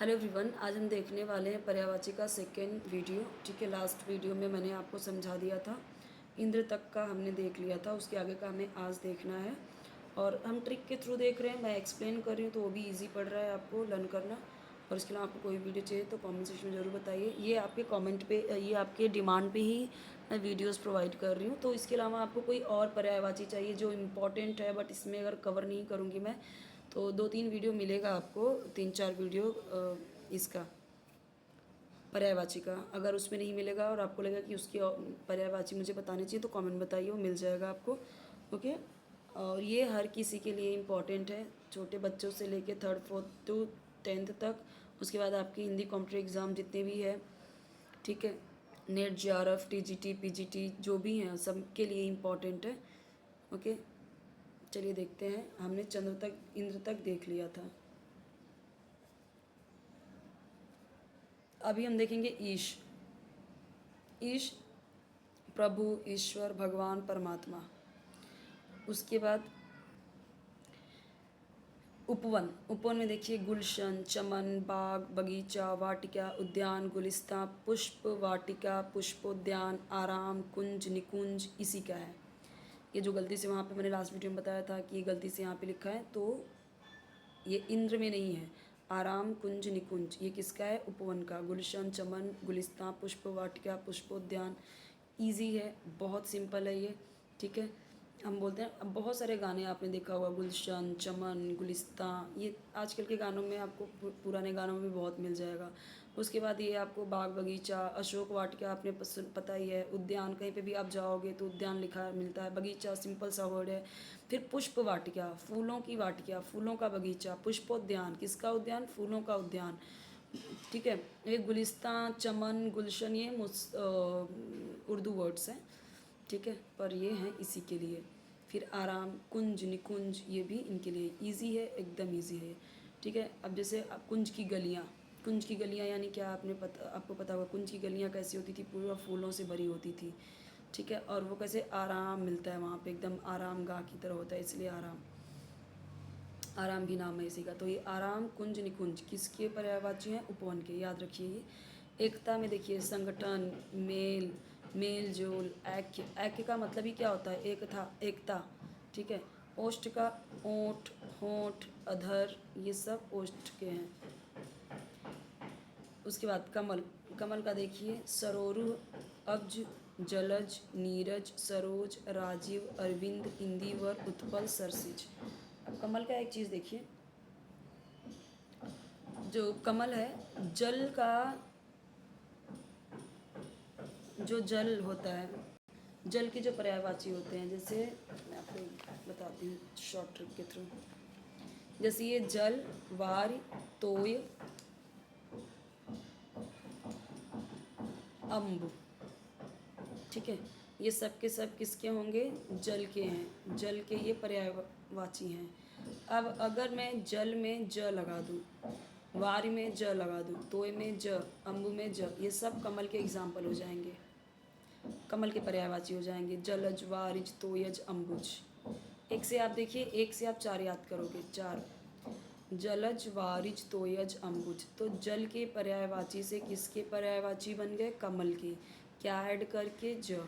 Hello everyone, आज हम देखने वाले हैं पर्यायवाची का सेकेंड वीडियो। ठीक है, लास्ट वीडियो में मैंने आपको समझा दिया था, इंद्र तक का हमने देख लिया था, उसके आगे का हमें आज देखना है और हम ट्रिक के थ्रू देख रहे हैं। मैं एक्सप्लेन कर रही हूँ तो वो भी इजी पड़ रहा है आपको लर्न करना। और इसके अलावा आपको कोई वीडियो चाहिए तो कमेंट सेक्शन में ज़रूर बताइए। ये आपके कमेंट पे, ये आपके डिमांड पे ही मैं वीडियोस प्रोवाइड कर रही हूँ। तो इसके अलावा आपको कोई और पर्यायवाची चाहिए जो इम्पॉर्टेंट है, बट इसमें अगर कवर नहीं करूँगी मैं तो 2-3 वीडियो मिलेगा आपको, 3-4 वीडियो इसका पर्यायवाची का। अगर उसमें नहीं मिलेगा और आपको लगेगा कि उसकी पर्यायवाची मुझे बतानी चाहिए तो कमेंट बताइए, वो मिल जाएगा आपको। ओके, और ये हर किसी के लिए इम्पॉर्टेंट है, छोटे बच्चों से लेके 3rd 4th to 10th तक। उसके बाद आपकी हिंदी कॉम्पिटिटिव एग्ज़ाम जितने भी है, ठीक है, नेट, जेआरएफ, टीजीटी, पीजीटी जो भी हैं, सब के लिए इम्पॉर्टेंट है। ओके, चलिए देखते हैं। हमने चंद्र तक, इंद्र तक देख लिया था। अभी हम देखेंगे ईश। ईश प्रभु, ईश्वर, भगवान, परमात्मा। उसके बाद उपवन। उपवन में देखिए गुलशन, चमन, बाग, बगीचा, वाटिका, उद्यान, गुलिस्तां, पुष्प वाटिका, पुष्पोद्यान, आराम, कुंज, निकुंज, इसी का है। ये जो गलती से वहाँ पे मैंने लास्ट वीडियो में बताया था कि ये गलती से यहाँ पे लिखा है, तो ये इंद्र में नहीं है। आराम, कुंज, निकुंज ये किसका है? उपवन का। गुलशन, चमन, गुलिस्तां, पुष्प वाटिका, पुष्पोद्यान। ईजी है, बहुत सिंपल है ये। ठीक है, हम बोलते हैं, अब बहुत सारे गाने आपने देखा होगा, गुलशन, चमन, गुलिस्तां, ये आजकल के गानों में आपको, पुराने गानों में भी बहुत मिल जाएगा। उसके बाद ये आपको बाग बगीचा, अशोक वाटिका आपने पता ही है। उद्यान, कहीं पे भी आप जाओगे तो उद्यान लिखा मिलता है। बगीचा सिंपल सा वर्ड है। फिर पुष्प वाटिका, फूलों की वाटिका, फूलों का बगीचा। पुष्पोद्यान, किसका उद्यान? फूलों का उद्यान। ठीक है, ये गुलिस्तां, चमन, गुलशन, ये उर्दू वर्ड्स हैं। ठीक है, पर ये हैं इसी के लिए। फिर आराम, कुंज, निकुंज, ये भी इनके लिए ईजी है, एकदम ईजी है। ठीक है, अब जैसे अब कुंज की गलियाँ। कुंज की गलियाँ यानी क्या? आपको पता होगा कुंज की गलियाँ कैसी होती थी? पूरा फूलों से भरी होती थी। ठीक है, और वो कैसे आराम मिलता है वहाँ पे, एकदम आराम गाह की तरह होता है, इसलिए आराम। आराम भी नाम है इसी का। तो ये आराम, कुंज, निकुंज किसके पर्यायवाची हैं? उपवन के, याद रखिए ये। एकता में देखिए संगठन, मेल, मेल जोल, ऐक्य। ऐक्य का मतलब ही क्या होता है? एक था, एकता। ठीक है, ओष्ठ का ओठ, होठ, अधर, ये सब ओष्ठ के हैं। उसके बाद कमल। कमल का देखिए सरोरुह, अब्ज, जलज, नीरज, सरोज, राजीव, अरविंद, इंदिवर, उत्पल, सरसिज। अब कमल का एक चीज़ देखिए, जो कमल है, जल का, जो जल होता है, जल के जो पर्यायवाची होते हैं, जैसे मैं आपको बताती हूँ शॉर्ट ट्रिक के थ्रू। जैसे ये जल, वार, तोय, अम्ब। ठीक है, ये सब के सब किसके होंगे? जल के हैं। जल के ये पर्यायवाची हैं। अब अगर मैं जल में ज लगा दूँ, वार में ज लगा दूँ, तोय में ज, अम्बु में ज, ये सब कमल के एग्जाम्पल हो जाएंगे, कमल के पर्यायवाची हो जाएंगे। जलज, वारिज, तोयज, अम्बुज। एक से आप देखिए, एक से आप 4 याद करोगे, 4। जलज, वारिज, तोयज, अम्बुज। तो जल के पर्यायवाची से किसके पर्यायवाची बन गए? कमल के। क्या ऐड करके? ज।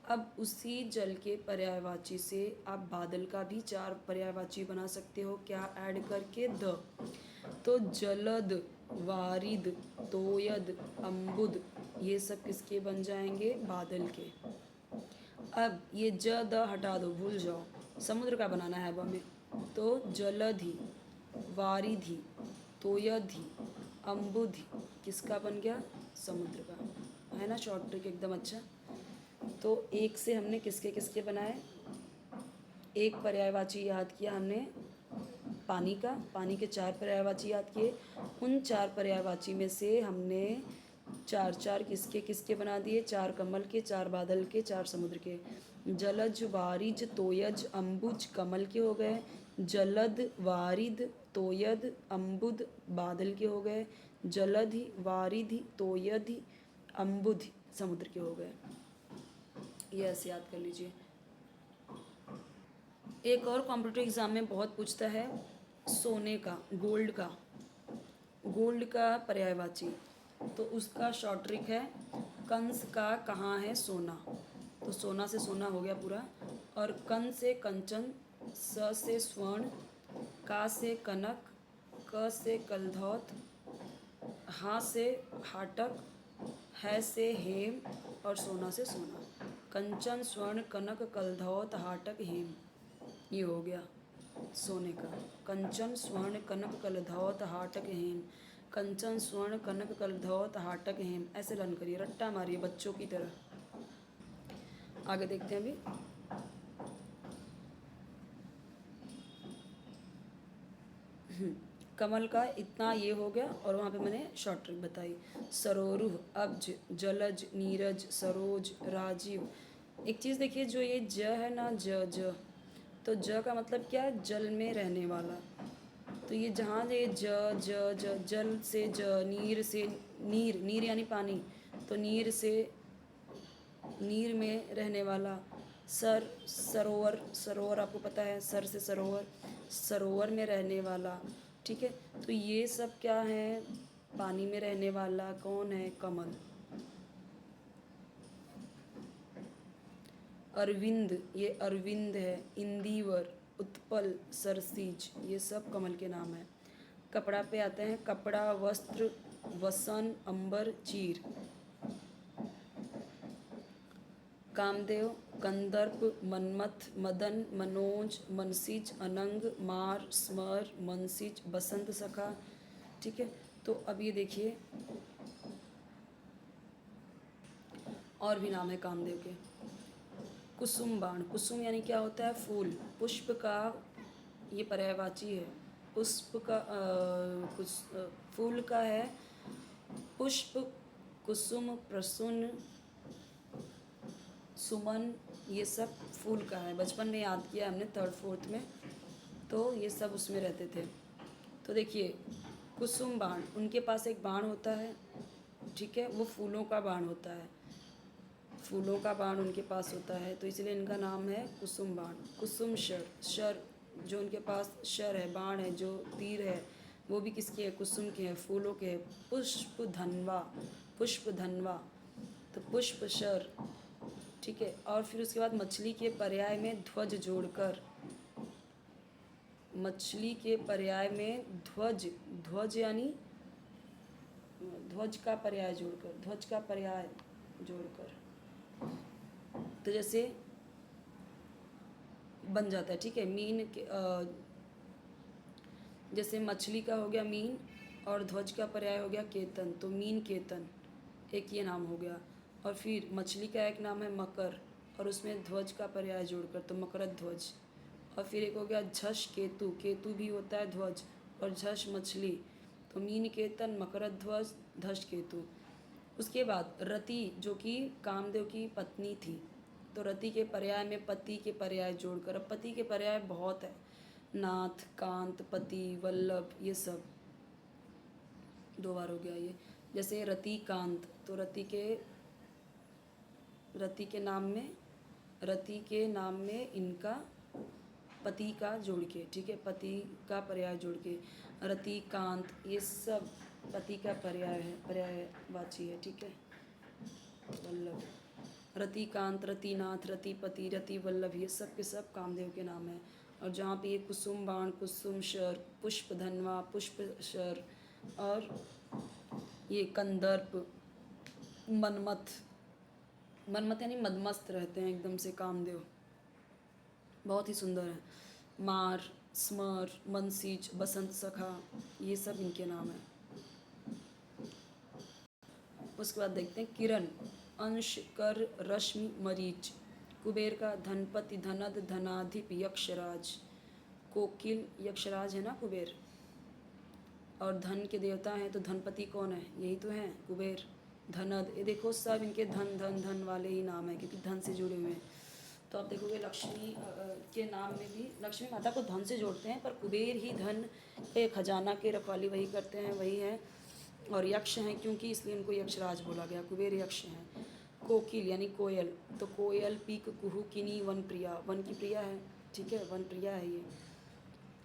अब उसी जल के पर्यायवाची से आप बादल का भी 4 पर्यायवाची बना सकते हो। क्या ऐड करके? द। तो जलद, वारिद, तोयद, अम्बुद, ये सब किसके बन जाएंगे? बादल के। अब ये ज द हटा दो, भूल जाओ, समुद्र का बनाना है अब हमें। तो जलधि, वारिधि, तोयधि, अम्बुधि, किसका बन गया? समुद्र का। है ना शॉर्ट ट्रिक एकदम अच्छा। तो एक से हमने किसके किसके बनाए? एक पर्यायवाची याद किया हमने पानी का, पानी के 4 पर्यायवाची याद किए। उन 4 पर्यायवाची में से हमने 4-4 किसके किसके बना दिए? 4 कमल के, 4 बादल के, 4 समुद्र के। जलज, वारिज, तोयज, अम्बुज कमल के हो गए। जलद, वारिद, तोयद, अम्बुद बादल के हो गए। जलधि, वारिधि, तोयधि, अम्बुधि समुद्र के हो गए। ये ऐसे याद कर लीजिए। एक और कॉम्पिटिटिव एग्ज़ाम में बहुत पूछता है सोने का, गोल्ड का। गोल्ड का पर्यायवाची, तो उसका शॉर्ट ट्रिक है कंस का कहाँ है सोना, तो सोना से सोना हो गया पूरा। और कन से कंचन, स से स्वर्ण, का से कनक, क से कलधौत, हा से हाटक, है से हेम और सोना से सोना। कंचन, स्वर्ण, कनक, कलधौत, हाटक, हेम, ये हो गया सोने का। कंचन, स्वर्ण, कनक, कलधौत, हाटक, हेम। कंचन, स्वर्ण, कनक, कलधौत, हाटक, हेम, ऐसे लर्न करिए, रट्टा मारिए बच्चों की तरह। आगे देखते हैं अभी। कमल का इतना ये हो गया और वहाँ पे मैंने शॉर्ट ट्रिक बताई। सरोरुह, अब्ज, जलज, नीरज, सरोज, राजीव। एक चीज़ देखिए, जो ये ज है ना, ज, तो ज का मतलब क्या है, जल में रहने वाला। तो ये जहाँ ये जल से ज, नीर से नीर, नीर यानी पानी, तो नीर से नीर में रहने वाला। सरोवर, सरोवर आपको पता है, सर से सरोवर, सरोवर में रहने वाला। ठीक है, तो ये सब क्या है, पानी में रहने वाला कौन है, कमल। अरविंद, ये अरविंद है। इंदिवर, उत्पल, सरसीज, ये सब कमल के नाम है। कपड़ा पे आते हैं, कपड़ा, वस्त्र, वसन, अंबर, चीर। कामदेव, कंदर्प, मन्मथ, मदन, मनोज, मनसिज, अनंग, मार, स्मर, मनसिज, बसंत सखा। ठीक है, तो अब ये देखिए और भी नाम है कामदेव के। कुसुम बाण, कुसुम यानी क्या होता है, फूल। पुष्प का ये पर्यायवाची है। पुष्प का फूल का है पुष्प, कुसुम, प्रसून, सुमन, ये सब फूल का है। बचपन में याद किया हमने, 3rd 4th में, तो ये सब उसमें रहते थे। तो देखिए कुसुम बाण, उनके पास एक बाण होता है, ठीक है, वो फूलों का बाण होता है, फूलों का बाण उनके पास होता है, तो इसलिए इनका नाम है कुसुम बाण। कुसुम शर, शर जो उनके पास शर है, बाण है, जो तीर है, वो भी किसके है, कुसुम के हैं, फूलों के हैं। पुष्प धनवा, पुष्प धनवा, तो पुष्प शर। ठीक है, और फिर उसके बाद मछली के पर्याय में ध्वज जोड़कर, मछली के पर्याय में ध्वज, ध्वज यानी ध्वज का पर्याय जोड़कर, ध्वज का पर्याय जोड़कर, तो जैसे बन जाता है। ठीक है, मीन के जैसे मछली का हो गया मीन और ध्वज का पर्याय हो गया केतन, तो मीन केतन, एक ये नाम हो गया। और फिर मछली का एक नाम है मकर और उसमें ध्वज का पर्याय जोड़कर, तो मकर ध्वज। और फिर एक हो गया झष केतु, केतु भी होता है ध्वज, और झष मछली, तो मीन केतन, मकर ध्वज, धष केतु। उसके बाद रति, जो कि कामदेव की पत्नी थी, तो रति के पर्याय में पति के पर्याय जोड़कर, अब पति के पर्याय बहुत है, नाथ, कांत, पति, वल्लभ, ये सब 2 बार हो गया ये। जैसे रति कांत, तो रति के नाम में, रति के नाम में इनका पति का जोड़ के, ठीक है, पति का पर्याय जोड़ के, रति कांत, ये सब पति का पर्याय है, पर्यायवाची है। ठीक है, वल्लभ, रति कांत, रतिनाथ, रतिपति, रति वल्लभ, ये सब के सब कामदेव के नाम हैं। और जहाँ पे ये कुसुम बाण, कुसुम शर, पुष्प धनवा, पुष्प शर, और ये कंदर्प, मनमथ, मनमथ यानी मदमस्त रहते हैं एकदम से कामदेव, बहुत ही सुंदर है। मार, स्मर, मनसीज, बसंत सखा, ये सब इनके नाम हैं। उसके बाद देखते हैं किरण, अंश, कर, रश्मि, मरीच। कुबेर का धनपति, धनद, धनाधिप, यक्षराज। कोकिल, यक्षराज है ना कुबेर, और धन के देवता हैं, तो धनपति कौन है, यही तो हैं कुबेर। धनद, ये देखो सब इनके धन धन धन वाले ही नाम हैं, क्योंकि धन से जुड़े हुए हैं। तो आप देखोगे लक्ष्मी के नाम में भी लक्ष्मी माता को धन से जोड़ते हैं, पर कुबेर ही धन के खजाना के रखवाली वही करते हैं, वही है। और यक्ष हैं क्योंकि, इसलिए इनको यक्षराज बोला गया, कुबेर यक्ष हैं। कोकिल यानी कोयल, तो कोयल, पीक, कुहू, किनी, वन प्रिया, वन की प्रिया है, ठीक है, वन प्रिया है ये।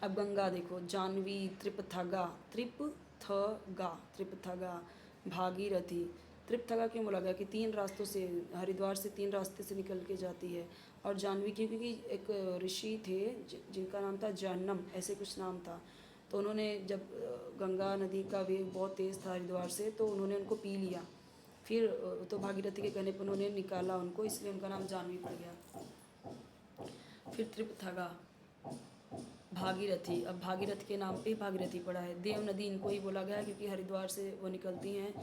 अब गंगा देखो, जानवी, त्रिपथगा, त्रिप त्रिपथगा, त्रिपथगा, भागीरथी। त्रिपथगा क्यों बोला गया कि 3 रास्तों से, हरिद्वार से 3 रास्ते से निकल के जाती है। और जाह्नवी क्यों, क्योंकि एक ऋषि थे जिनका नाम था जहन्नम, ऐसे कुछ नाम था। तो उन्होंने जब गंगा नदी का वेग बहुत तेज़ था हरिद्वार से, तो उन्होंने उनको पी लिया। फिर तो भागीरथी के कहने पर उन्होंने निकाला उनको, इसलिए उनका नाम जाह्नवी पड़ गया। फिर त्रिपथगा, भागीरथी, अब भागीरथ के नाम पे ही भागीरथी पड़ा है। देव नदी इनको ही बोला गया क्योंकि हरिद्वार से वो निकलती हैं,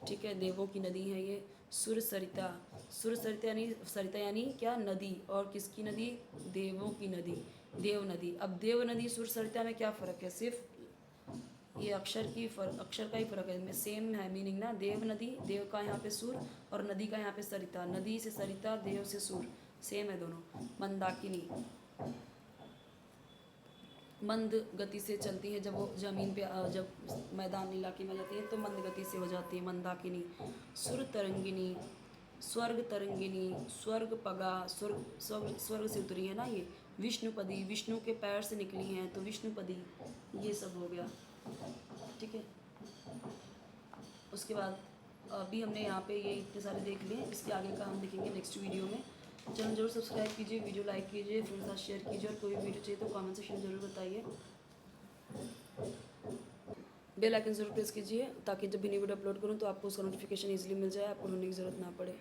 ठीक है, देवों की नदी है ये। सुर सरिता, सुर सरिता यानी क्या, नदी, और किसकी नदी, देवों की नदी, देव नदी। अब देव नदी सुर सरिता में क्या फ़र्क है, सिर्फ ये अक्षर का ही फ़र्क है, में सेम है मीनिंग ना। देव नदी, देव का यहाँ पे सुर, और नदी का यहाँ पे सरिता, नदी से सरिता, देव से सुर, सेम है दोनों। मंदाकिनी, मंद गति से चलती है, जब वो ज़मीन पे जब मैदान इलाके में जाती है तो मंद गति से हो जाती है, मंदाकिनी। सुर तरंगिनी, स्वर्ग तरंगिनी, स्वर्ग पगा, स्वर्ग से उतरी है ना ये। विष्णुपदी, विष्णु के पैर से निकली हैं तो विष्णुपदी, ये सब हो गया, ठीक है। उसके बाद अभी हमने यहाँ पे ये इतने सारे देख लिए, इसके आगे का हम देखेंगे नेक्स्ट वीडियो में। चैनल जरूर सब्सक्राइब कीजिए, वीडियो लाइक कीजिए, फ्रेंड्स के साथ शेयर कीजिए, और कोई वीडियो चाहिए तो कमेंट सेक्शन में ज़रूर बताइए। बेल आइकन ज़रूर प्रेस कीजिए ताकि जब भी न्यू वीडियो अपलोड करूँ तो आपको उसका नोटिफिकेशन ईजिली मिल जाए, आपको ढूंढने की ज़रूरत ना पड़े।